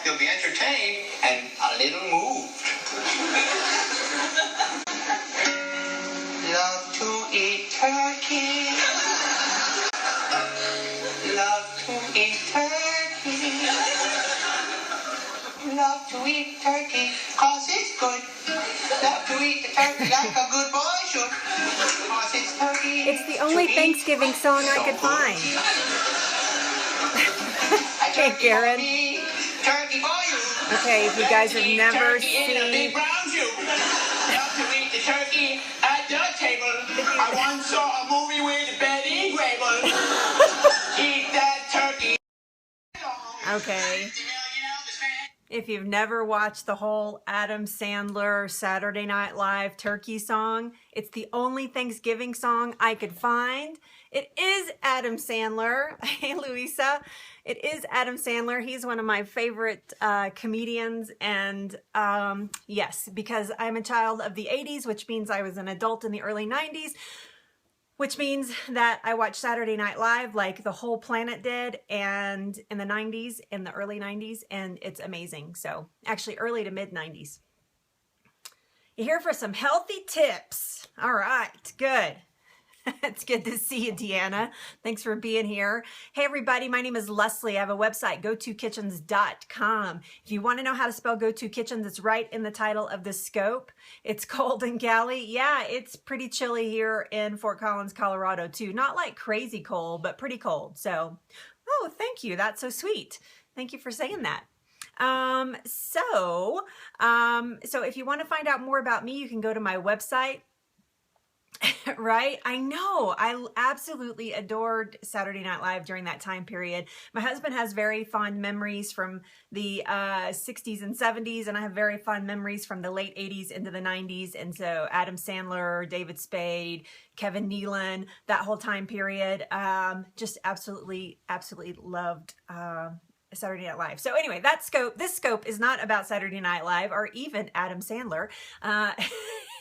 You'll be entertained and a little moved. Love to eat turkey. Love to eat turkey. Love to eat turkey, 'cause it's good. Love to eat the turkey like a good boy should. 'Cause it's turkey. It's the only Thanksgiving song I could find. Hey, Karen. Turkey for you. Okay, if you guys have never seen... Love to eat the turkey at the table. I once saw a movie with Betty Grable. Eat that turkey. Okay. If you've never watched the whole Adam Sandler Saturday Night Live turkey song, it's the only Thanksgiving song I could find. It is Adam Sandler. Hey, Louisa. It is Adam Sandler. He's one of my favorite comedians. And yes, because I'm a child of the 80s, which means I was an adult in the early 90s. Which means that I watched Saturday Night Live like the whole planet did, and in the 90s, in the early 90s, and it's amazing. So actually early to mid 90s. You're here for some healthy tips. All right, good. It's good to see you, Deanna. Thanks for being here. Hey, everybody. My name is Leslie. I have a website, GoToKitchens.com. If you want to know how to spell GoToKitchens, it's right in the title of the scope. It's cold in Cali. Yeah, it's pretty chilly here in Fort Collins, Colorado, too. Not like crazy cold, but pretty cold. So, oh, thank you. That's so sweet. Thank you for saying that. So if you want to find out more about me, you can go to my website. Right? I know. I absolutely adored Saturday Night Live during that time period. My husband has very fond memories from the 60s and 70s, and I have very fond memories from the late 80s into the 90s. And so Adam Sandler, David Spade, Kevin Nealon, that whole time period, just absolutely loved Saturday Night Live. So anyway, this scope is not about Saturday Night Live or even Adam Sandler.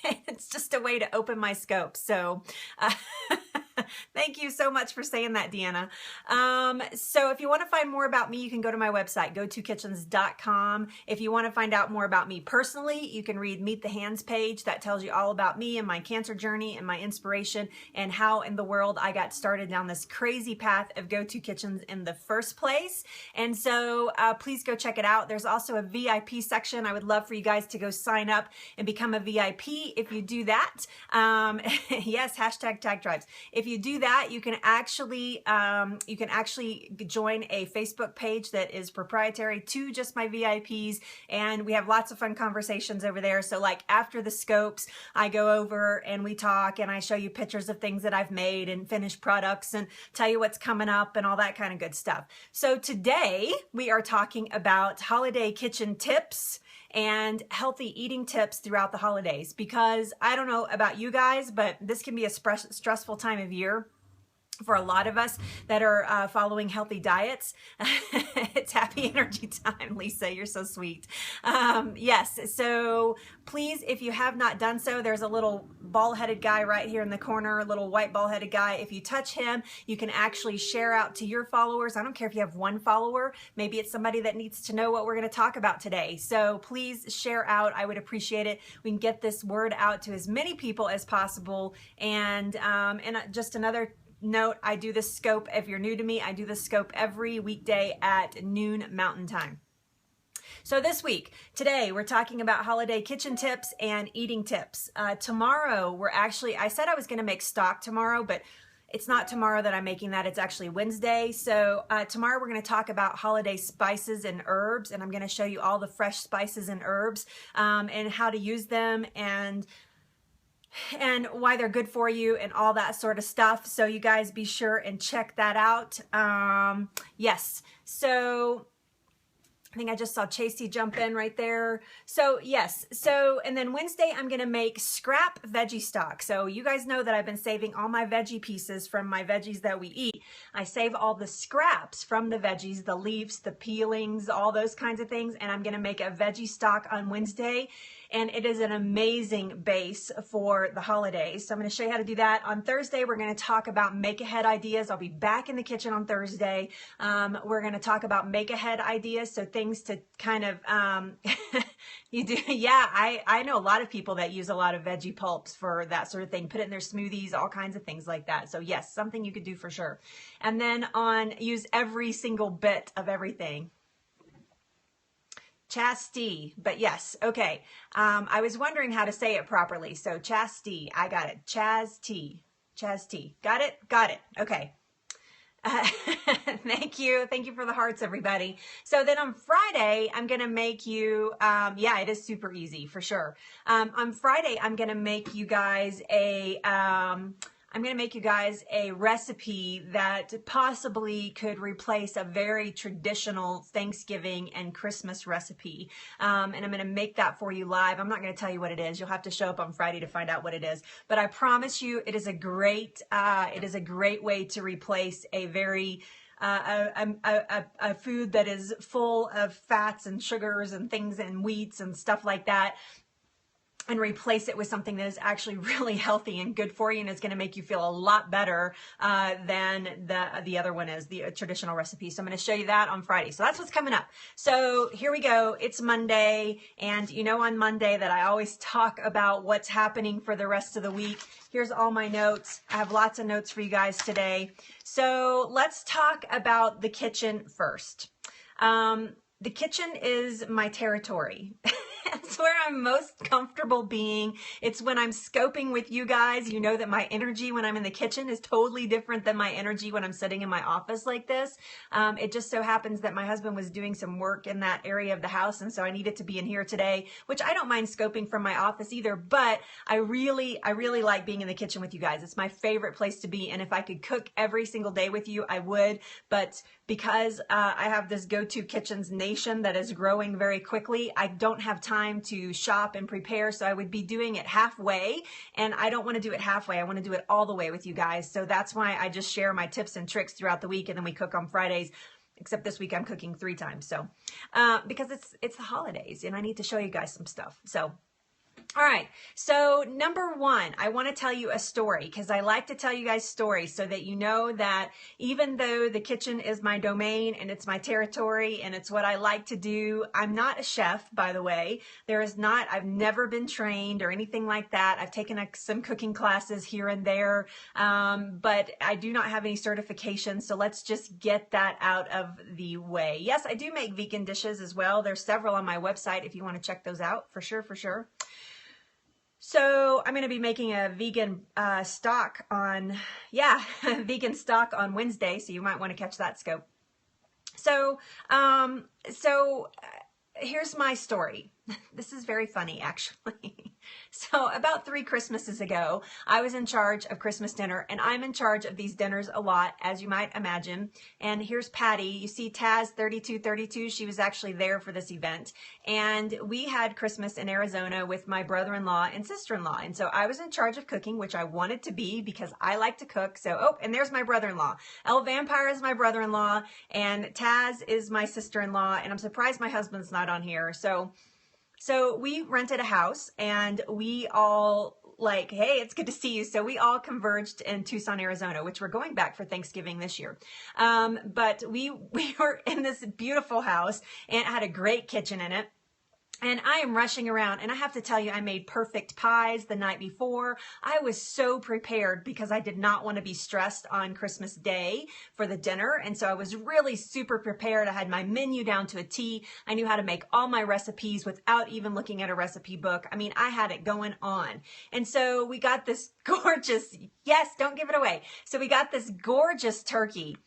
It's just a way to open my scope. So thank you so much for saying that, Deanna. So if you want to find more about me, you can go to my website, GoToKitchens.com. If you want to find out more about me personally, you can read Meet the Hands page. That tells you all about me and my cancer journey and my inspiration and how in the world I got started down this crazy path of Go To Kitchens in the first place. And so please go check it out. There's also a VIP section. I would love for you guys to go sign up and become a VIP. If you do that, yes, hashtag tag tribes. If you do that, you can actually join a Facebook page that is proprietary to just my VIPs, and we have lots of fun conversations over there. So like after the scopes, I go over and we talk and I show you pictures of things that I've made and finished products and tell you what's coming up and all that kind of good stuff. So today we are talking about holiday kitchen tips and healthy eating tips throughout the holidays, because I don't know about you guys, but this can be a stressful time of year for a lot of us that are following healthy diets. It's happy energy time, Lisa. You're so sweet. Yes. So please, if you have not done so, there's a little ball-headed guy right here in the corner, a little white ball-headed guy. If you touch him, you can actually share out to your followers. I don't care if you have one follower. Maybe it's somebody that needs to know what we're going to talk about today. So please share out. I would appreciate it. We can get this word out to as many people as possible. And just another note, I do this scope, if you're new to me, I do this scope every weekday at noon Mountain Time. So this week, today, we're talking about holiday kitchen tips and eating tips. Tomorrow, I said I was going to make stock tomorrow, but it's not tomorrow that I'm making that. It's actually Wednesday. So tomorrow we're going to talk about holiday spices and herbs, and I'm going to show you all the fresh spices and herbs and how to use them and why they're good for you and all that sort of stuff. So you guys be sure and check that out. Yes. So I think I just saw Chasey jump in right there. So yes. So, and then Wednesday, I'm going to make scrap veggie stock. So you guys know that I've been saving all my veggie pieces from my veggies that we eat. I save all the scraps from the veggies, the leaves, the peelings, all those kinds of things. And I'm going to make a veggie stock on Wednesday. And it is an amazing base for the holidays. So I'm going to show you how to do that. On Thursday, we're going to talk about make-ahead ideas. I'll be back in the kitchen on Thursday. We're going to talk about make-ahead ideas. So things things to kind of, you do. Yeah, I know a lot of people that use a lot of veggie pulps for that sort of thing, put it in their smoothies, all kinds of things like that. So yes, something you could do for sure. And then use every single bit of everything. Chastity, but yes, okay. I was wondering how to say it properly. So chastity, I got it. Chastity, chastity. Got it? Got it. Okay. Thank you. Thank you for the hearts, everybody. So then on Friday, I'm going to make you, yeah, it is super easy for sure. On Friday, I'm going to make you guys a recipe that possibly could replace a very traditional Thanksgiving and Christmas recipe. And I'm going to make that for you live. I'm not going to tell you what it is. You'll have to show up on Friday to find out what it is. But I promise you, it is a great way to replace a very a food that is full of fats and sugars and things and wheats and stuff like that, and replace it with something that is actually really healthy and good for you and is going to make you feel a lot better than the other one is, the traditional recipe. So I'm going to show you that on Friday. So that's what's coming up. So here we go. It's Monday, and you know on Monday that I always talk about what's happening for the rest of the week. Here's all my notes. I have lots of notes for you guys today. So let's talk about the kitchen first. The kitchen is my territory. It's where I'm most comfortable being. It's when I'm scoping with you guys. You know that my energy when I'm in the kitchen is totally different than my energy when I'm sitting in my office like this. It just so happens that my husband was doing some work in that area of the house, and so I needed to be in here today, which I don't mind scoping from my office either, but I really like being in the kitchen with you guys. It's my favorite place to be, and if I could cook every single day with you, I would, but because I have this go-to kitchens nation that is growing very quickly, I don't have time to shop and prepare, so I would be doing it halfway, and I don't want to do it halfway. I want to do it all the way with you guys, so that's why I just share my tips and tricks throughout the week, and then we cook on Fridays, except this week I'm cooking 3 times, so because it's the holidays, and I need to show you guys some stuff, so. All right, so number 1, I want to tell you a story because I like to tell you guys stories so that you know that even though the kitchen is my domain and it's my territory and it's what I like to do, I'm not a chef, by the way. I've never been trained or anything like that. I've taken some cooking classes here and there, but I do not have any certifications, so let's just get that out of the way. Yes, I do make vegan dishes as well. There's several on my website if you want to check those out, for sure, for sure. So I'm going to be making a vegan stock on, vegan stock on Wednesday. So you might want to catch that scope. So here's my story. This is very funny, actually. So about 3 Christmases ago, I was in charge of Christmas dinner, and I'm in charge of these dinners a lot, as you might imagine. And here's Patty. You see Taz 3232. She was actually there for this event. And we had Christmas in Arizona with my brother-in-law and sister-in-law. And so I was in charge of cooking, which I wanted to be because I like to cook. So, and there's my brother-in-law. El Vampire is my brother-in-law, and Taz is my sister-in-law. And I'm surprised my husband's not on here. So we rented a house, and we all like, hey, it's good to see you. So we all converged in Tucson, Arizona, which we're going back for Thanksgiving this year. But we were in this beautiful house, and it had a great kitchen in it. And I am rushing around, and I have to tell you, I made perfect pies the night before. I was so prepared because I did not want to be stressed on Christmas Day for the dinner. And so I was really super prepared. I had my menu down to a T. I knew how to make all my recipes without even looking at a recipe book. I mean, I had it going on. And so we got this gorgeous, yes, don't give it away. So we got this gorgeous turkey.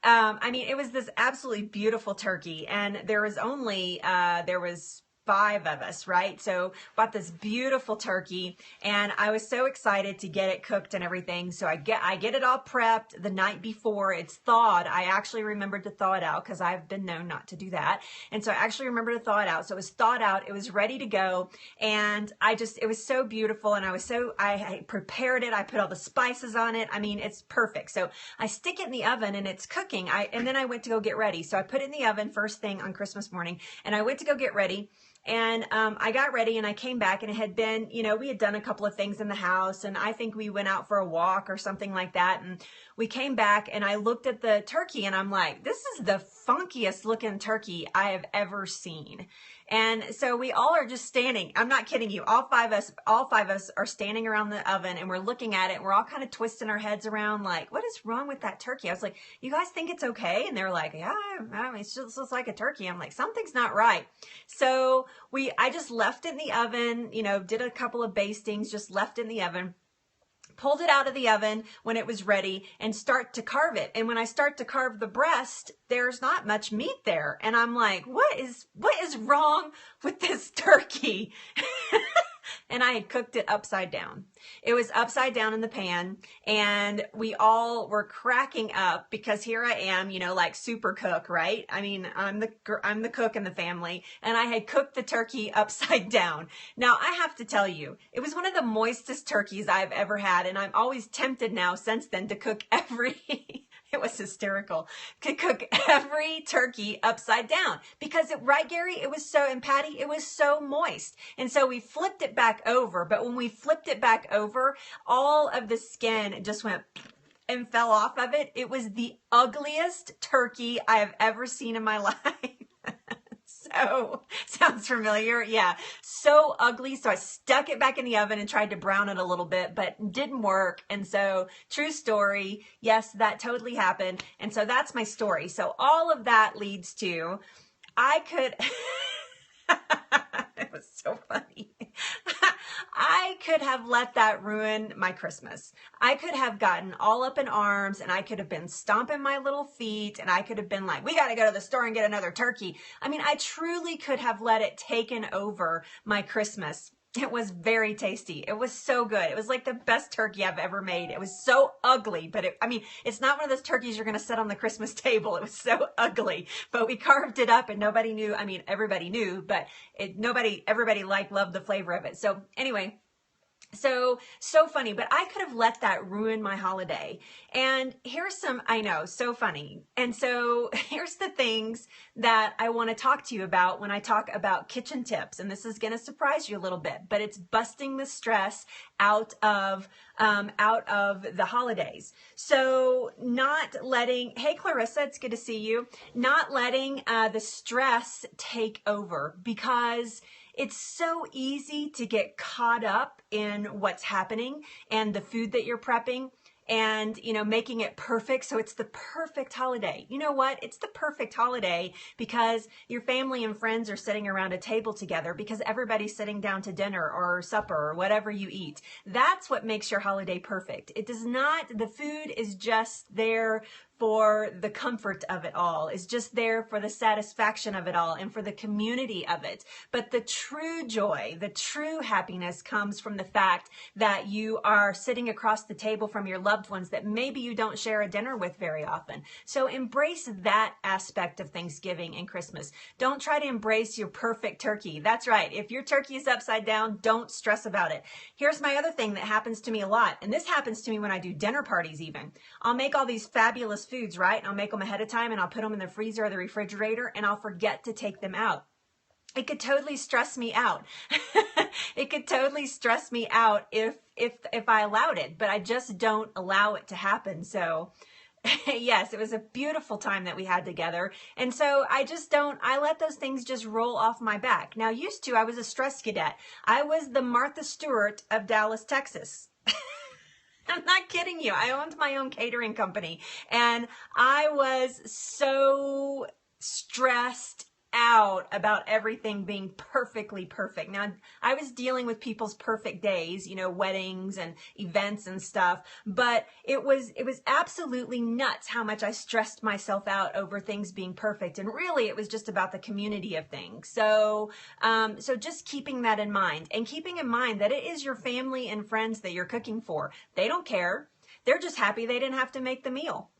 I mean, it was this absolutely beautiful turkey. And there was 5 of us, right? So bought this beautiful turkey, and I was so excited to get it cooked and everything. So I get it all prepped the night before. It's thawed. I actually remembered to thaw it out because I've been known not to do that. And so I actually remembered to thaw it out. So it was thawed out. It was ready to go. And it was so beautiful. And I prepared it. I put all the spices on it. I mean, it's perfect. So I stick it in the oven, and it's cooking. And then I went to go get ready. So I put it in the oven first thing on Christmas morning, and I went to go get ready. And I got ready and I came back, and it had been, we had done a couple of things in the house, and I think we went out for a walk or something like that. And we came back and I looked at the turkey and I'm like, this is the funkiest looking turkey I have ever seen. And so we all are just standing. I'm not kidding you. All five of us are standing around the oven and we're looking at it. And we're all kind of twisting our heads around like, what is wrong with that turkey? I was like, you guys think it's okay? And they're like, yeah, I mean, it just looks like a turkey. I'm like, something's not right. So I just left it in the oven, did a couple of bastings, just left it in the oven. Pulled it out of the oven when it was ready and start to carve it. And when I start to carve the breast, there's not much meat there. And I'm like, what is wrong with this turkey? And I had cooked it upside down. It was upside down in the pan, and we all were cracking up because here I am, like super cook, right? I mean, I'm the cook in the family, and I had cooked the turkey upside down. Now, I have to tell you, it was one of the moistest turkeys I've ever had, and I'm always tempted now since then to cook it was hysterical, to cook every turkey upside down because right, Gary, and Patty, it was so moist. And so we flipped it back over, but when we flipped it back over, all of the skin just went and fell off of it. It was the ugliest turkey I have ever seen in my life. So, sounds familiar? Yeah, so ugly. So I stuck it back in the oven and tried to brown it a little bit, but didn't work. And so, true story. Yes, that totally happened. And so that's my story. So all of that leads to, it was so funny. I could have let that ruin my Christmas. I could have gotten all up in arms, and I could have been stomping my little feet, and I could have been like, we got to go to the store and get another turkey. I mean, I truly could have let it taken over my Christmas. It was very tasty. It was so good. It was like the best turkey I've ever made. It was so ugly, but it's not one of those turkeys you're going to set on the Christmas table. It was so ugly, but we carved it up and nobody knew. I mean, everybody knew, but everybody loved the flavor of it. So anyway, so funny, but I could have let that ruin my holiday. And I know, so funny. And so here's the things that I want to talk to you about when I talk about kitchen tips. And this is going to surprise you a little bit, but it's busting the stress out of the holidays. So hey Clarissa, it's good to see you. Not letting the stress take over, because it's so easy to get caught up in what's happening and the food that you're prepping and, making it perfect. So it's the perfect holiday. You know what? It's the perfect holiday because your family and friends are sitting around a table together because everybody's sitting down to dinner or supper or whatever you eat. That's what makes your holiday perfect. The food is just there for the comfort of it all, is just there for the satisfaction of it all and for the community of it. But the true joy, the true happiness comes from the fact that you are sitting across the table from your loved ones that maybe you don't share a dinner with very often. So embrace that aspect of Thanksgiving and Christmas. Don't try to embrace your perfect turkey. That's right. If your turkey is upside down, don't stress about it. Here's my other thing that happens to me a lot. And this happens to me when I do dinner parties even. I'll make all these fabulous foods, right? And I'll make them ahead of time and I'll put them in the freezer or the refrigerator and I'll forget to take them out. It could totally stress me out. It could totally stress me out if I allowed it, but I just don't allow it to happen. So yes, it was a beautiful time that we had together. And so I let those things just roll off my back. Now, I was a stress cadet. I was the Martha Stewart of Dallas, Texas. I'm not kidding you. I owned my own catering company and I was so stressed out about everything being perfectly perfect. Now, I was dealing with people's perfect days, weddings and events and stuff, but it was absolutely nuts how much I stressed myself out over things being perfect. And really, it was just about the community of things. So just keeping that in mind and keeping in mind that it is your family and friends that you're cooking for. They don't care. They're just happy they didn't have to make the meal.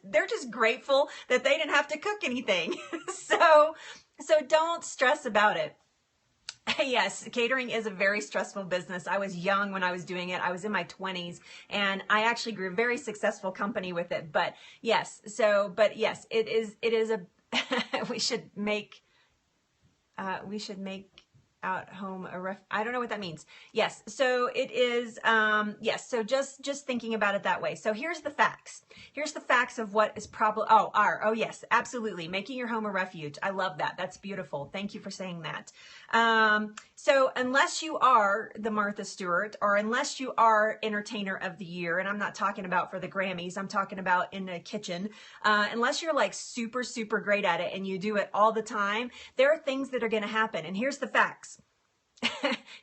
They're just grateful that they didn't have to cook anything. So don't stress about it. Yes, catering is a very stressful business. I was young when I was doing it. I was in my 20s and I actually grew a very successful company with it. But yes, it is we should make We should make out home I don't know what that means. Yes, so it is, yes, so just thinking about it that way. So here's the facts. Here's the facts of what is probably, oh yes, absolutely. Making your home a refuge. I love that. That's beautiful. Thank you for saying that. So unless you are the Martha Stewart, or unless you are Entertainer of the Year, and I'm not talking about for the Grammys, I'm talking about in the kitchen, unless you're like super, super great at it and you do it all the time, there are things that are going to happen. And here's the facts.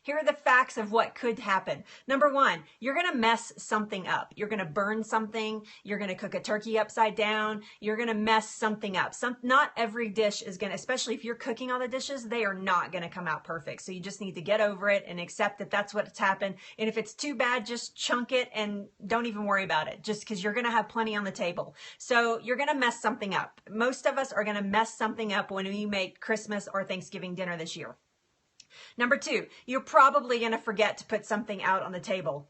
Here are the facts of what could happen. Number one, you're going to mess something up. You're going to burn something. You're going to cook a turkey upside down. You're going to mess something up. Not every dish is going to, especially if you're cooking all the dishes, they are not going to come out perfect. So you just need to get over it and accept that that's what's happened. And if it's too bad, just chunk it and don't even worry about it, just because you're going to have plenty on the table. So you're going to mess something up. Most of us are going to mess something up when we make Christmas or Thanksgiving dinner this year. Number two, you're probably going to forget to put something out on the table.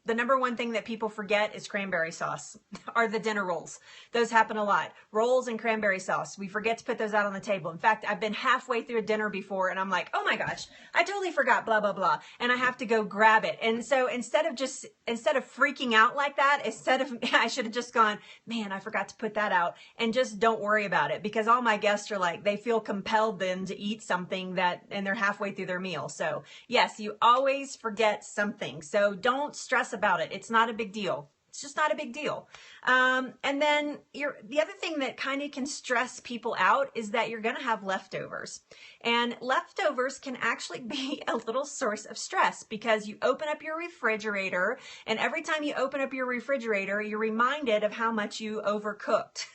The number one thing that people forget is cranberry sauce or the dinner rolls. Those happen a lot. Rolls and cranberry sauce. We forget to put those out on the table. In fact, I've been halfway through a dinner before and I'm like, oh my gosh, I totally forgot blah, blah, blah. And I have to go grab it. And so instead of freaking out like that, I should have just gone, man, I forgot to put that out, and just don't worry about it, because all my guests are like, they feel compelled then to eat something and they're halfway through their meal. So yes, you always forget something. So don't stress about it. It's not a big deal. It's just not a big deal. And then the other thing that kind of can stress people out is that you're going to have leftovers. And leftovers can actually be a little source of stress, because you open up your refrigerator, and every time you open up your refrigerator, you're reminded of how much you overcooked.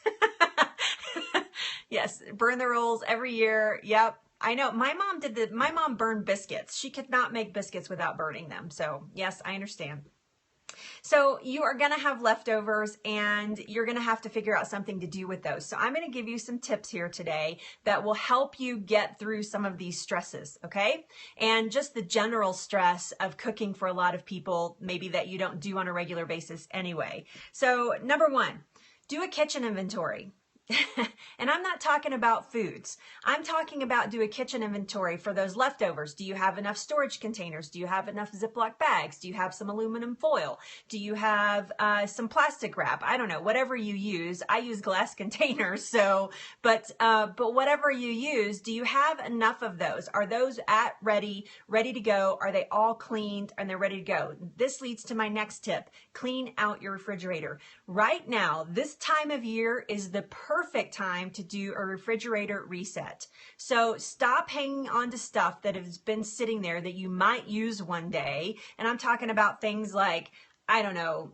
Yes, burn the rolls every year. Yep. I know my mom burned biscuits. She could not make biscuits without burning them. So yes, I understand. So you are going to have leftovers, and you're going to have to figure out something to do with those. So I'm going to give you some tips here today that will help you get through some of these stresses, okay? And just the general stress of cooking for a lot of people, maybe that you don't do on a regular basis anyway. So number one, do a kitchen inventory. And I'm not talking about foods. I'm talking about do a kitchen inventory for those leftovers. Do you have enough storage containers? Do you have enough Ziploc bags? Do you have some aluminum foil? Do you have some plastic wrap? I don't know, whatever you use. I use glass containers, so, but whatever you use, do you have enough of those? Are those ready to go? Are they all cleaned and they're ready to go? This leads to my next tip. Clean out your refrigerator. Right now, this time of year is the perfect time to do a refrigerator reset. So stop hanging on to stuff that has been sitting there that you might use one day. And I'm talking about things like, I don't know,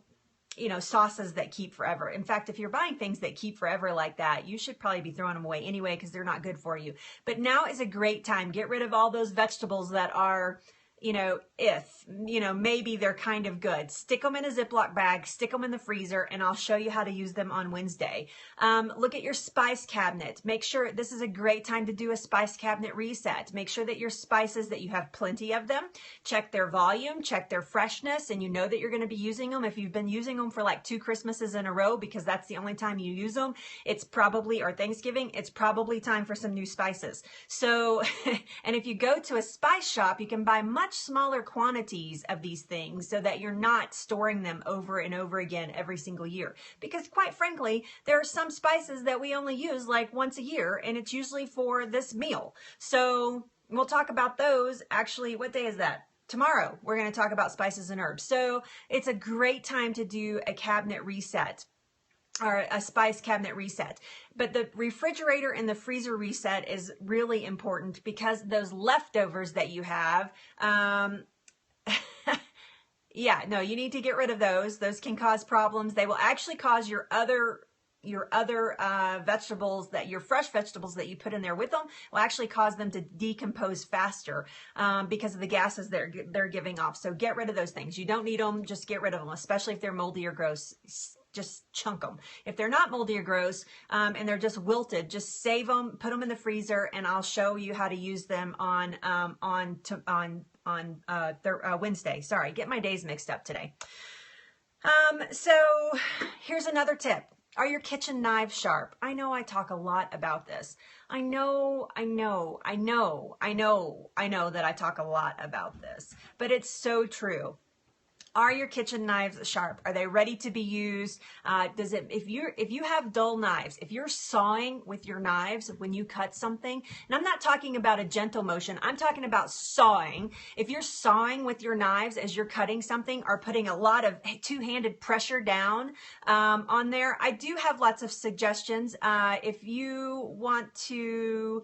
sauces that keep forever. In fact, if you're buying things that keep forever like that, you should probably be throwing them away anyway, because they're not good for you. But now is a great time. Get rid of all those vegetables that are, maybe they're kind of good. Stick them in a Ziploc bag, stick them in the freezer, and I'll show you how to use them on Wednesday. Look at your spice cabinet. Make sure this is a great time to do a spice cabinet reset. Make sure that your spices, that you have plenty of them. Check their volume, check their freshness, and you know that you're going to be using them. If you've been using them for like 2 Christmases in a row, because that's the only time you use them, or Thanksgiving, it's probably time for some new spices. So, and if you go to a spice shop, you can buy much smaller quantities of these things so that you're not storing them over and over again every single year. Because quite frankly, there are some spices that we only use like once a year, and it's usually for this meal. So we'll talk about those. Actually, what day is that? Tomorrow, we're going to talk about spices and herbs. So it's a great time to do a cabinet reset, or a spice cabinet reset. But the refrigerator and the freezer reset is really important, because those leftovers that you have, you need to get rid of those. Those can cause problems. They will actually cause your other vegetables, your fresh vegetables that you put in there with them, will actually cause them to decompose faster, because of the gases they're giving off. So get rid of those things. You don't need them. Just get rid of them, especially if they're moldy or gross. Just chunk them. If they're not moldy or gross, and they're just wilted, just save them, put them in the freezer, and I'll show you how to use them on Wednesday. Sorry, get my days mixed up today. So here's another tip. Are your kitchen knives sharp? I know I talk a lot about this. I know that I talk a lot about this, but it's so true. Are your kitchen knives sharp? Are they ready to be used? If you have dull knives, if you're sawing with your knives when you cut something, and I'm not talking about a gentle motion, I'm talking about sawing. If you're sawing with your knives as you're cutting something or putting a lot of two-handed pressure down on there, I do have lots of suggestions. If you want to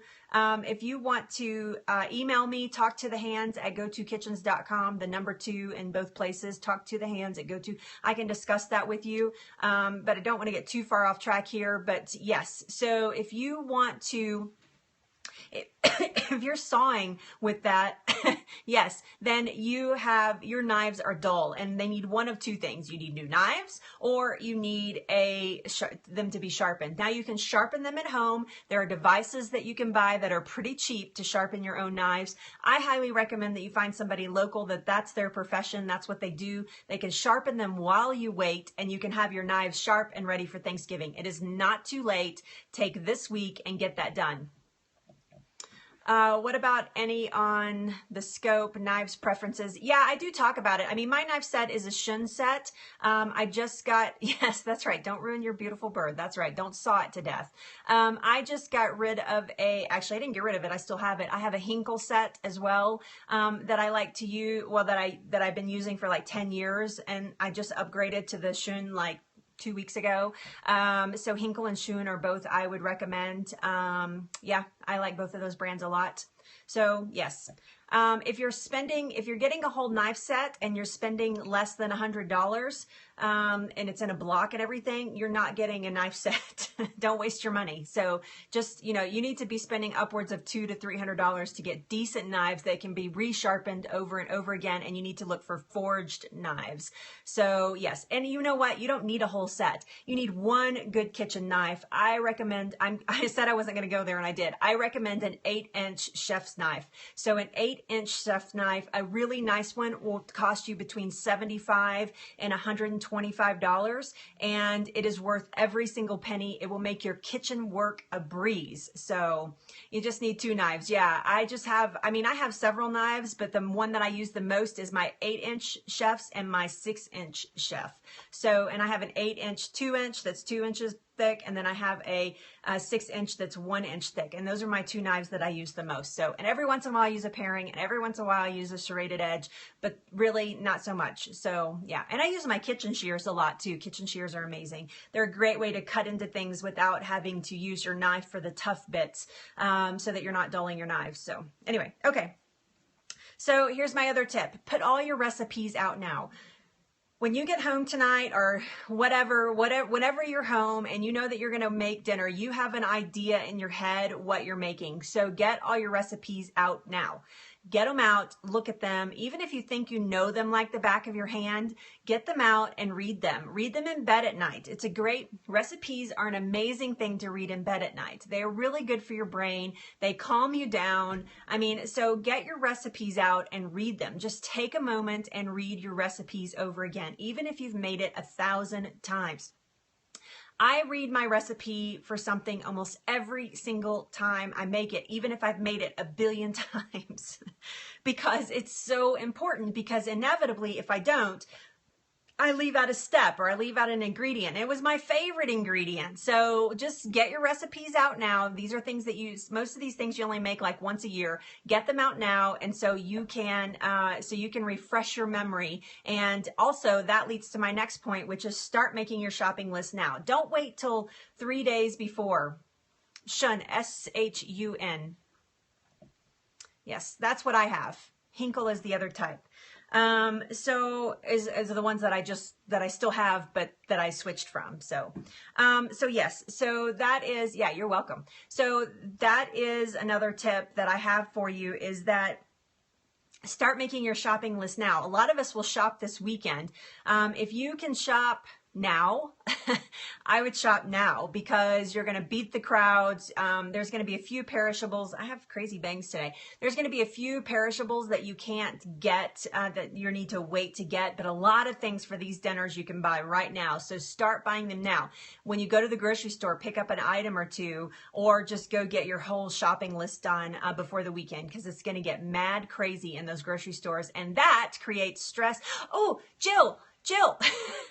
email me, talktothehands@gotokitchens.com, the number 2 in both places, talktothehands@goto. I can discuss that with you, but I don't want to get too far off track here. But yes, so if you want to, if you're sawing with that, yes, then your knives are dull and they need one of two things. You need new knives or you need them to be sharpened. Now you can sharpen them at home. There are devices that you can buy that are pretty cheap to sharpen your own knives. I highly recommend that you find somebody local that's their profession. That's what they do. They can sharpen them while you wait and you can have your knives sharp and ready for Thanksgiving. It is not too late. Take this week and get that done. What about any on the scope, knives preferences? Yeah, I do talk about it. I mean, my knife set is a Shun set. I just got, yes, that's right. Don't ruin your beautiful bird. That's right. Don't saw it to death. I just got rid of actually I didn't get rid of it. I still have it. I have a Hinkle set as well, that I like to use, well, that I've been using for like 10 years. And I just upgraded to the Shun like 2 weeks ago. So Hinkle and Shun are both I would recommend. Yeah, I like both of those brands a lot. So yes, if you're getting a whole knife set and you're spending less than $100, and it's in a block and everything, you're not getting a knife set. Don't waste your money. So just, you need to be spending upwards of $200 to $300 to get decent knives that can be resharpened over and over again. And you need to look for forged knives. So yes. And you know what? You don't need a whole set. You need one good kitchen knife. I recommend, I said I wasn't going to go there and I did. I recommend an 8-inch chef's knife. So an 8-inch chef's knife, a really nice one will cost you between $75 and $125, and it is worth every single penny. It will make your kitchen work a breeze. So you just need 2 knives. Yeah, I have several knives, but the one that I use the most is my 8-inch chef's and my 6-inch chef. So, and I have an 8-inch, 2-inch that's 2 inches thick, and then I have a 6-inch that's 1 inch thick, and those are my 2 knives that I use the most. So, and every once in a while I use a paring, and every once in a while I use a serrated edge, but really not so much. So yeah, and I use my kitchen shears a lot too. Kitchen shears are amazing. They're a great way to cut into things without having to use your knife for the tough bits, so that you're not dulling your knives. So anyway, okay. So here's my other tip. Put all your recipes out now. When you get home tonight or whenever you're home and you know that you're going to make dinner, you have an idea in your head what you're making. So get all your recipes out now. Get them out, look at them. Even if you think you know them like the back of your hand, get them out and read them. Read them in bed at night. Recipes are an amazing thing to read in bed at night. They are really good for your brain. They calm you down. I mean, so get your recipes out and read them. Just take a moment and read your recipes over again, even if you've made it 1,000 times. I read my recipe for something almost every single time I make it, even if I've made it 1 billion times, because it's so important, because inevitably, if I don't, I leave out a step or I leave out an ingredient. It was my favorite ingredient. So just get your recipes out now. These are things that most of these things you only make like once a year. Get them out now. And so you can refresh your memory. And also that leads to my next point, which is start making your shopping list now. Don't wait till 3 days before. Shun, S-H-U-N. Yes, that's what I have. Hinkle is the other type. So is the ones that I still have, but that I switched from. So yes, so that is, yeah, you're welcome. So that is another tip that I have for you, is that start making your shopping list now. A lot of us will shop this weekend. If you can shop now, I would shop now because you're going to beat the crowds. There's going to be a few perishables. I have crazy bangs today. There's going to be a few perishables that you can't get, that you need to wait to get, but a lot of things for these dinners you can buy right now. So start buying them now. When you go to the grocery store, pick up an item or two, or just go get your whole shopping list done before the weekend, because it's going to get mad crazy in those grocery stores, and that creates stress. Oh, Jill,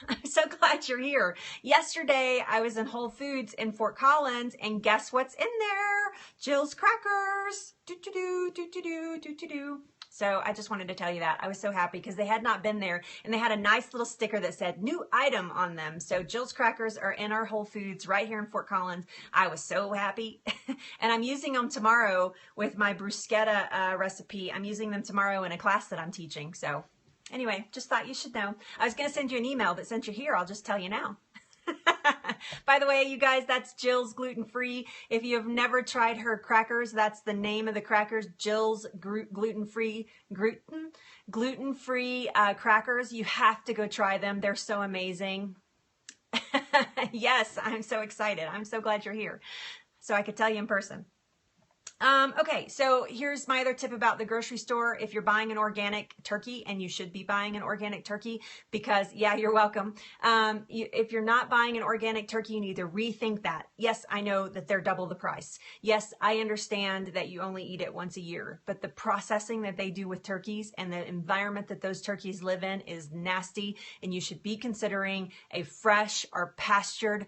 I'm so glad you're here. Yesterday, I was in Whole Foods in Fort Collins, and guess what's in there? Jill's crackers. Do-do-do. So I just wanted to tell you that. I was so happy because they had not been there, and they had a nice little sticker that said new item on them. So Jill's crackers are in our Whole Foods right here in Fort Collins. I was so happy. And I'm using them tomorrow with my bruschetta recipe. I'm using them tomorrow in a class that I'm teaching. So anyway, just thought you should know. I was going to send you an email, but since you're here, I'll just tell you now. By the way, you guys, that's Jill's gluten-free. If you have never tried her crackers, that's the name of the crackers, Jill's gluten-free crackers. You have to go try them. They're so amazing. Yes, I'm so excited. I'm so glad you're here, so I could tell you in person. Okay, so here's my other tip about the grocery store. If you're buying an organic turkey, and you should be buying an organic turkey, because, yeah, you're welcome. If you're not buying an organic turkey, you need to rethink that. Yes, I know that they're double the price. Yes, I understand that you only eat it once a year, but the processing that they do with turkeys and the environment that those turkeys live in is nasty, and you should be considering a fresh or pastured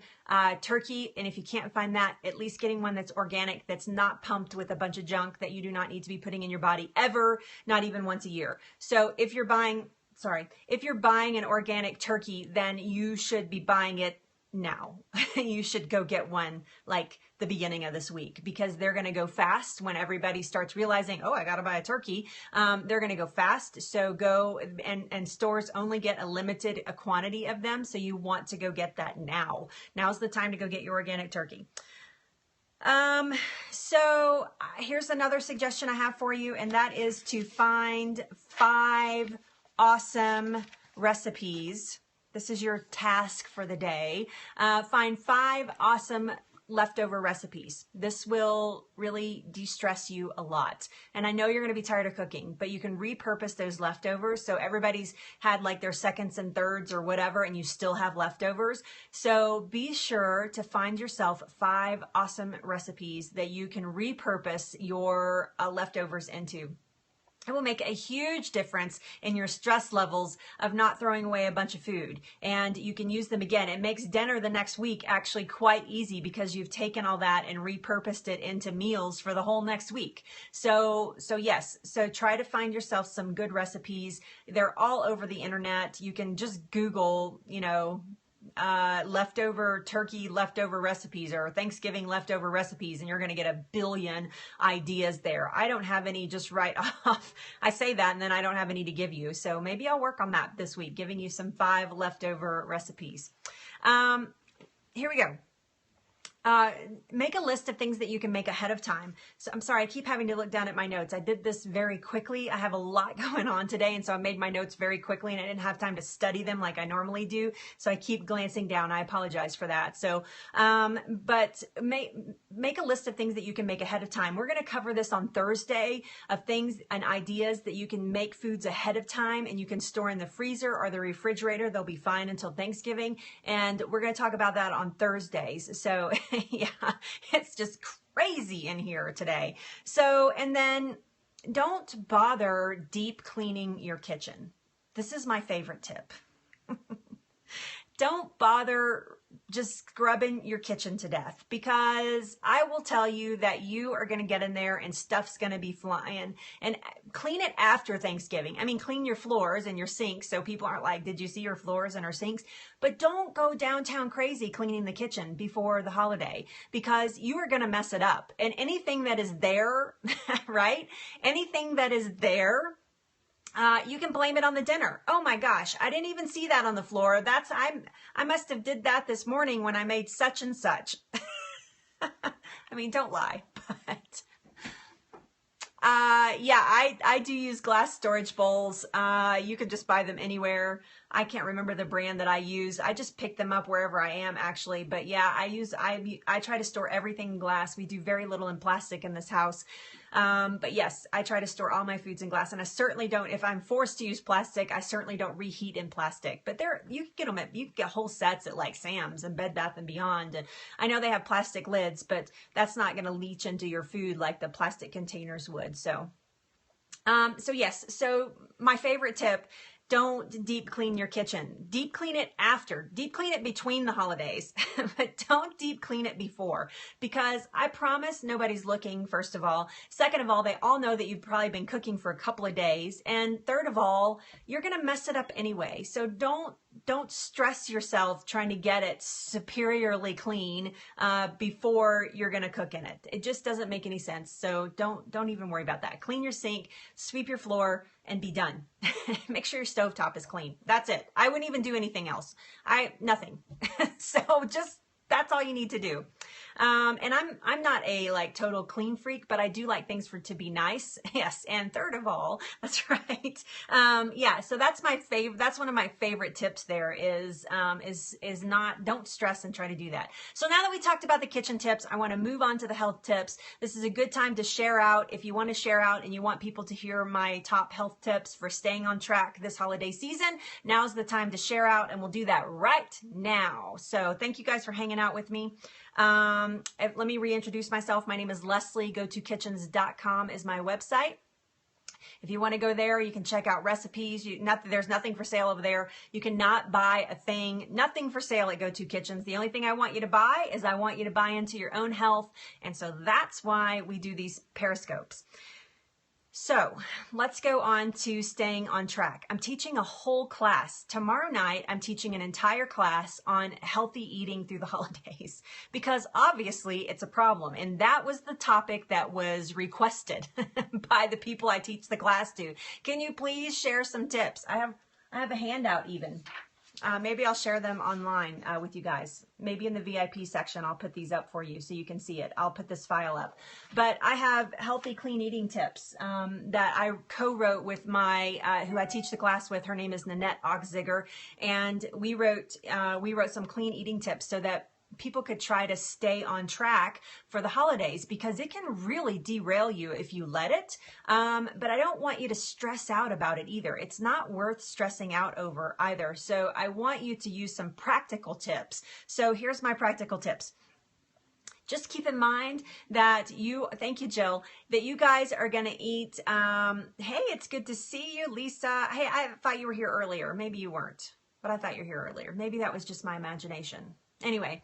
turkey. And if you can't find that, at least getting one that's organic, that's not pumped with a bunch of junk that you do not need to be putting in your body ever, not even once a year. So if you're buying an organic turkey, then you should be buying it now. You should go get one like the beginning of this week, because they're going to go fast when everybody starts realizing, oh, I got to buy a turkey. They're going to go fast. So go, and stores only get a limited quantity of them. So you want to go get that now. Now's the time to go get your organic turkey. So here's another suggestion I have for you, and that is to find 5 awesome recipes. This is your task for the day. Find 5 awesome leftover recipes. This will really de-stress you a lot. And I know you're going to be tired of cooking, but you can repurpose those leftovers. So everybody's had like their seconds and thirds or whatever, and you still have leftovers. So be sure to find yourself 5 awesome recipes that you can repurpose your leftovers into. It will make a huge difference in your stress levels of not throwing away a bunch of food, and you can use them again. It makes dinner the next week actually quite easy because you've taken all that and repurposed it into meals for the whole next week. So yes, so try to find yourself some good recipes. They're all over the internet. You can just Google, leftover turkey leftover recipes or Thanksgiving leftover recipes, and you're going to get a billion ideas there. I don't have any just right off. I say that and then I don't have any to give you. So maybe I'll work on that this week, giving you some 5 leftover recipes. Here we go. Make a list of things that you can make ahead of time. So I'm sorry, I keep having to look down at my notes. I did this very quickly. I have a lot going on today, and so I made my notes very quickly, and I didn't have time to study them like I normally do. So I keep glancing down. I apologize for that. So, but make a list of things that you can make ahead of time. We're going to cover this on Thursday, of things and ideas that you can make foods ahead of time and you can store in the freezer or the refrigerator. They'll be fine until Thanksgiving. And we're going to talk about that on Thursdays. So yeah, it's just crazy in here today. So, and then don't bother deep cleaning your kitchen. This is my favorite tip. Don't bother just scrubbing your kitchen to death, because I will tell you that you are going to get in there and stuff's going to be flying. And clean it after Thanksgiving. I mean, clean your floors and your sinks so people aren't like, did you see your floors and our sinks? But don't go downtown crazy cleaning the kitchen before the holiday, because you are going to mess it up. And anything that is there, right? Anything that is there, you can blame it on the dinner. Oh my gosh, I didn't even see that on the floor. I must have did that this morning when I made such and such. I mean, don't lie, but yeah, I do use glass storage bowls. You can just buy them anywhere. I can't remember the brand that I use. I just pick them up wherever I am actually. But yeah, I try to store everything in glass. We do very little in plastic in this house. But yes, I try to store all my foods in glass, and I certainly don't, if I'm forced to use plastic, I certainly don't reheat in plastic. But you can get them you can get whole sets at like Sam's and Bed Bath & Beyond. And I know they have plastic lids, but that's not going to leach into your food like the plastic containers would. So yes, so my favorite tip, don't deep clean your kitchen. Deep clean it after. Deep clean it between the holidays, but don't deep clean it before, because I promise nobody's looking, first of all. Second of all, they all know that you've probably been cooking for a couple of days. And third of all, you're going to mess it up anyway. So don't stress yourself trying to get it superiorly clean before you're going to cook in it. It just doesn't make any sense. So don't even worry about that. Clean your sink, sweep your floor, and be done. Make sure your stovetop is clean. That's it. I wouldn't even do anything else. Nothing. So that's all you need to do. And I'm not a like total clean freak, but I do like things to be nice. Yes. And third of all, that's right. Yeah. So that's my favorite. That's one of my favorite tips there is don't stress and try to do that. So now that we talked about the kitchen tips, I want to move on to the health tips. This is a good time to share out. If you want to share out and you want people to hear my top health tips for staying on track this holiday season, now's the time to share out, and we'll do that right now. So thank you guys for hanging out with me. Let me reintroduce myself. My name is Leslie. GoToKitchens.com is my website. If you want to go there, you can check out recipes. There's nothing for sale over there. You cannot buy a thing. Nothing for sale at Go To Kitchens. The only thing I want you to buy is I want you to buy into your own health. And so that's why we do these periscopes. So let's go on to staying on track. I'm teaching a whole class. Tomorrow night, I'm teaching an entire class on healthy eating through the holidays, because obviously it's a problem. And that was the topic that was requested by the people I teach the class to. Can you please share some tips? I have a handout even. Maybe I'll share them online with you guys. Maybe in the VIP section, I'll put these up for you so you can see it. I'll put this file up. But I have healthy, clean eating tips that I co-wrote with my, who I teach the class with. Her name is Nanette Augsziger. And we wrote some clean eating tips so that people could try to stay on track for the holidays, because it can really derail you if you let it. But I don't want you to stress out about it either. It's not worth stressing out over either. So I want you to use some practical tips. So here's my practical tips. Just keep in mind that thank you, Jill, that you guys are going to eat. Hey, it's good to see you, Lisa. Hey, I thought you were here earlier. Maybe you weren't, but I thought you were here earlier. Maybe that was just my imagination. Anyway,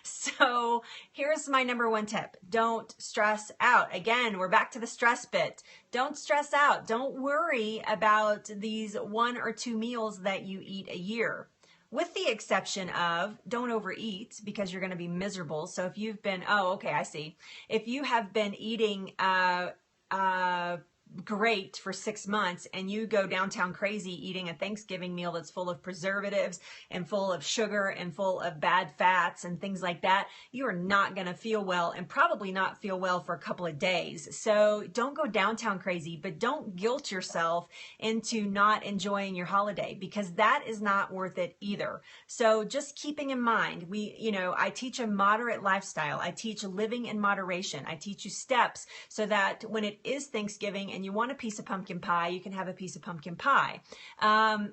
so here's my number one tip. Don't stress out. Again, we're back to the stress bit. Don't stress out. Don't worry about these 1 or 2 meals that you eat a year, with the exception of don't overeat, because you're going to be miserable. So if you've been, I see. If you have been eating, great for 6 months and you go downtown crazy eating a Thanksgiving meal that's full of preservatives and full of sugar and full of bad fats and things like that, you are not going to feel well, and probably not feel well for a couple of days. So don't go downtown crazy, but don't guilt yourself into not enjoying your holiday, because that is not worth it either. So just keeping in mind, I teach a moderate lifestyle. I teach living in moderation. I teach you steps so that when it is Thanksgiving and you want a piece of pumpkin pie, you can have a piece of pumpkin pie. And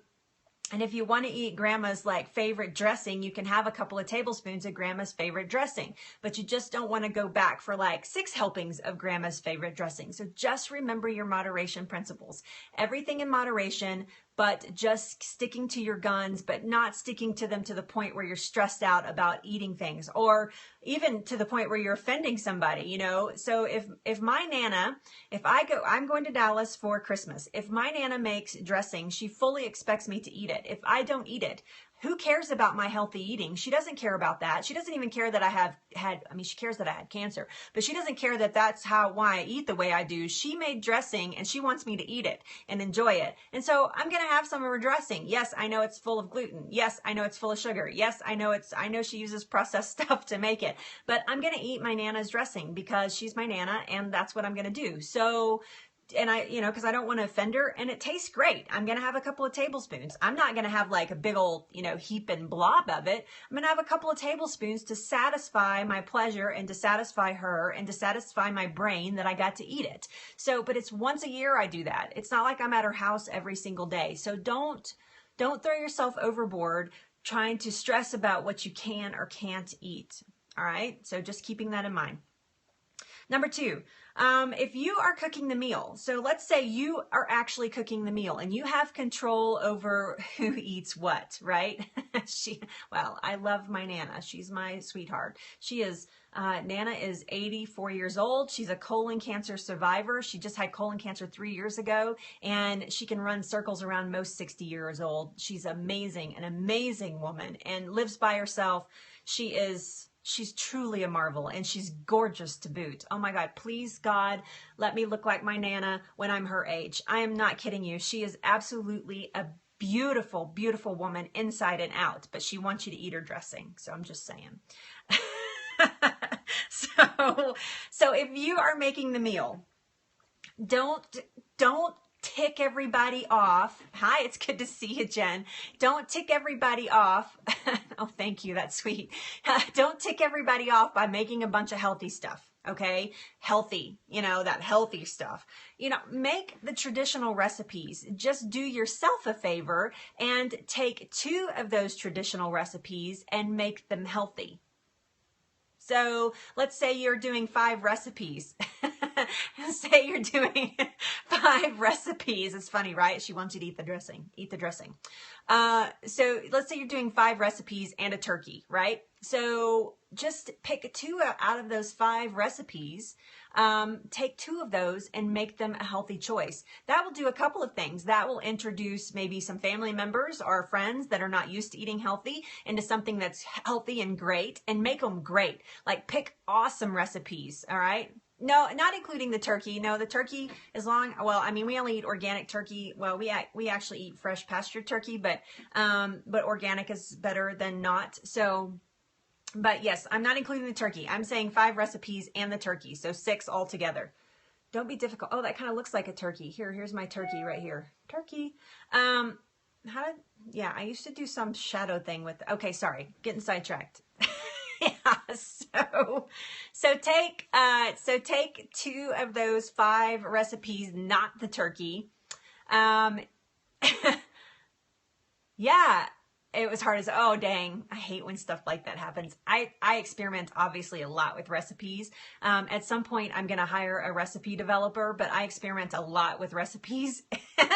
if you want to eat grandma's favorite dressing, you can have a couple of tablespoons of grandma's favorite dressing, but you just don't want to go back for 6 helpings of grandma's favorite dressing. So just remember your moderation principles. Everything in moderation, but just sticking to your guns, but not sticking to them to the point where you're stressed out about eating things, or even to the point where you're offending somebody, So if my Nana, I'm going to Dallas for Christmas. If my Nana makes dressing, she fully expects me to eat it. If I don't eat it, who cares about my healthy eating? She doesn't care about that. She doesn't even care that she cares that I had cancer, but she doesn't care that that's why I eat the way I do. She made dressing and she wants me to eat it and enjoy it. And so I'm going to have some of her dressing. Yes, I know it's full of gluten. Yes, I know it's full of sugar. Yes, I know she uses processed stuff to make it, but I'm going to eat my Nana's dressing because she's my Nana and that's what I'm going to do. So because I don't want to offend her, and it tastes great. I'm going to have a couple of tablespoons. I'm not going to have like a big old, heap and blob of it. I'm going to have a couple of tablespoons to satisfy my pleasure and to satisfy her and to satisfy my brain that I got to eat it. So, but it's once a year I do that. It's not like I'm at her house every single day. So don't throw yourself overboard trying to stress about what you can or can't eat. All right. So just keeping that in mind. Number 2, if you are cooking the meal, so let's say you are actually cooking the meal and you have control over who eats what, right? I love my Nana. She's my sweetheart. Nana is 84 years old. She's a colon cancer survivor. She just had colon cancer 3 years ago, and she can run circles around most 60 years old. She's amazing, an amazing woman, and lives by herself. She's truly a marvel, and she's gorgeous to boot. Oh my God, please God, let me look like my Nana when I'm her age. I am not kidding you. She is absolutely a beautiful, beautiful woman inside and out, but she wants you to eat her dressing. So I'm just saying. So if you are making the meal, don't tick everybody off. Hi, it's good to see you, Jen. Don't tick everybody off. Oh, thank you. That's sweet. Don't tick everybody off by making a bunch of healthy stuff. Okay. Healthy, that healthy stuff, make the traditional recipes. Just do yourself a favor and take 2 of those traditional recipes and make them healthy. So let's say you're doing 5 recipes. Say you're doing 5 recipes. It's funny, right? She wants you to eat the dressing. Eat the dressing. So let's say you're doing 5 recipes and a turkey, right? So just pick 2 out of those 5 recipes. Take 2 of those and make them a healthy choice. That will do a couple of things. That will introduce maybe some family members or friends that are not used to eating healthy into something that's healthy and great, and make them great. Like, pick awesome recipes. All right. No, not including the turkey. No, the turkey, we only eat organic turkey. Well, we actually eat fresh pasture turkey, but organic is better than not. So, but yes, I'm not including the turkey. I'm saying 5 recipes and the turkey. So 6 altogether. Don't be difficult. Oh, that kind of looks like a turkey. Here's my turkey right here. Turkey. I used to do some shadow thing with, okay, sorry, getting sidetracked. Yeah, so take 2 of those 5 recipes, not the turkey. Yeah, it was hard as, oh dang, I hate when stuff like that happens. I experiment obviously a lot with recipes. At some point I'm going to hire a recipe developer, but I experiment a lot with recipes, and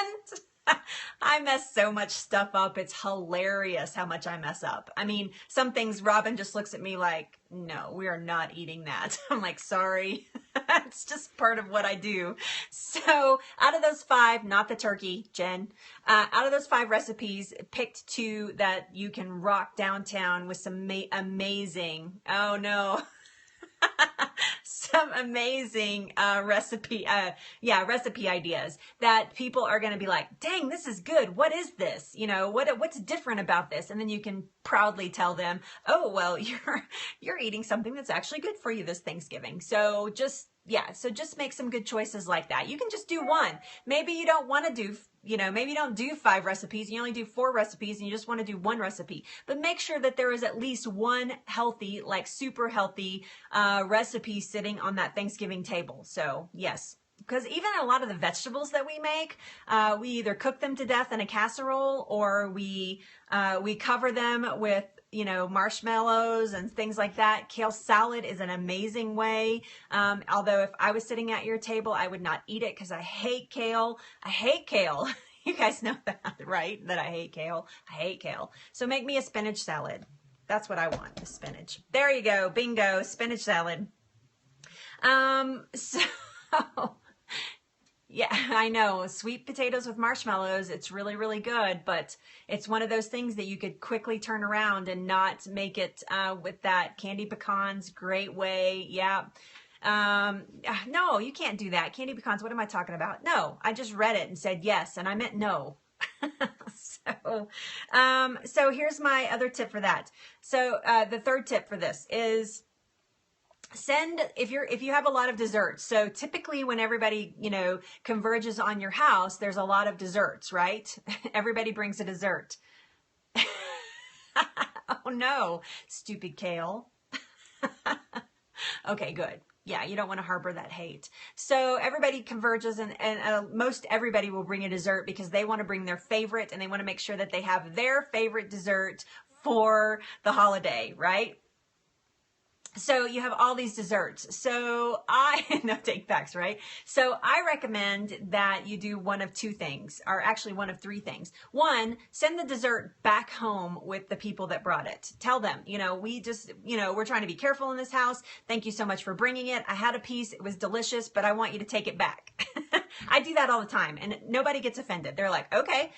I mess so much stuff up. It's hilarious how much I mess up. I mean, some things Robin just looks at me like, no, we are not eating that. I'm like, sorry. It's just part of what I do. So out of those 5, not the turkey, Jen, out of those 5 recipes, picked 2 that you can rock downtown with some amazing, oh no, some amazing recipe ideas that people are going to be like, dang, this is good. What is this? What's different about this? And then you can proudly tell them, oh, well, you're eating something that's actually good for you this Thanksgiving. So just make some good choices like that. You can just do 1. Maybe you don't want to do, maybe you don't do 5 recipes. You only do 4 recipes and you just want to do 1 recipe. But make sure that there is at least 1 healthy, like super healthy recipe sitting on that Thanksgiving table. So yes, because even a lot of the vegetables that we make, we either cook them to death in a casserole, or we cover them with marshmallows and things like that. Kale salad is an amazing way. Although if I was sitting at your table, I would not eat it because I hate kale. I hate kale. You guys know that, right? That I hate kale. I hate kale. So make me a spinach salad. That's what I want, the spinach. There you go. Bingo. Spinach salad. Yeah, I know. Sweet potatoes with marshmallows, it's really, really good, but it's one of those things that you could quickly turn around and not make it with that candy pecans. Great way. Yeah. No, you can't do that. Candy pecans, what am I talking about? No, I just read it and said yes, and I meant no. So here's my other tip for that. So the third tip for this is if you have a lot of desserts. So typically when everybody, converges on your house, there's a lot of desserts, right? Everybody brings a dessert. Oh no, stupid kale. Okay, good. Yeah, you don't want to harbor that hate. So everybody converges, and most everybody will bring a dessert because they want to bring their favorite, and they want to make sure that they have their favorite dessert for the holiday, right? So you have all these desserts. So no take backs, right? So I recommend that you do one of two things, or actually one of three things. One, send the dessert back home with the people that brought it. Tell them, we're trying to be careful in this house. Thank you so much for bringing it. I had a piece. It was delicious, but I want you to take it back. I do that all the time, and nobody gets offended. They're like, okay,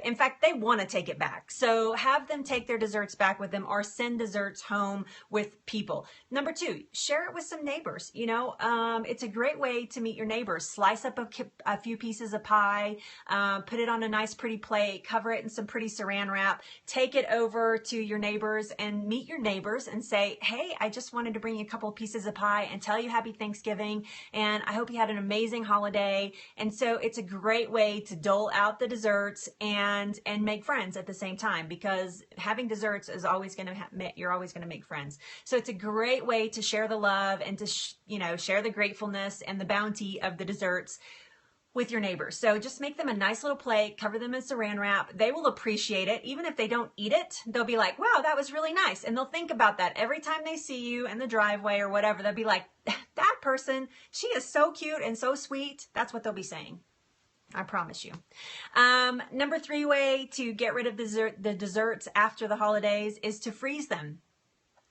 in fact, they want to take it back. So have them take their desserts back with them, or send desserts home with people. Number two, share it with some neighbors. It's a great way to meet your neighbors. Slice up a few pieces of pie, put it on a nice pretty plate, cover it in some pretty saran wrap, take it over to your neighbors and meet your neighbors and say, hey, I just wanted to bring you a couple of pieces of pie and tell you happy Thanksgiving, and I hope you had an amazing holiday. And so it's a great way to dole out the desserts and make friends at the same time, because having desserts is always going to you're always going to make friends. So it's a great way to share the love and to share the gratefulness and the bounty of the desserts with your neighbors. So just make them a nice little plate, cover them in saran wrap. They will appreciate it. Even if they don't eat it, they'll be like, wow, that was really nice. And they'll think about that every time they see you in the driveway or whatever. They'll be like, that person, she is so cute and so sweet. That's what they'll be saying. I promise you. Number three way to get rid of the desserts after the holidays is to freeze them.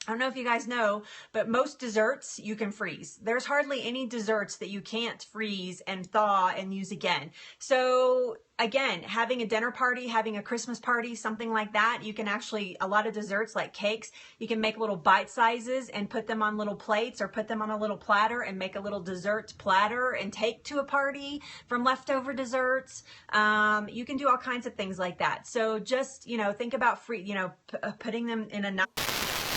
I don't know if you guys know, but most desserts you can freeze. There's hardly any desserts that you can't freeze and thaw and use again. So again, having a dinner party, having a Christmas party, something like that, you can actually, a lot of desserts like cakes, you can make little bite sizes and put them on little plates or put them on a little platter and make a little dessert platter and take to a party from leftover desserts. You can do all kinds of things like that. So just, think about putting them in a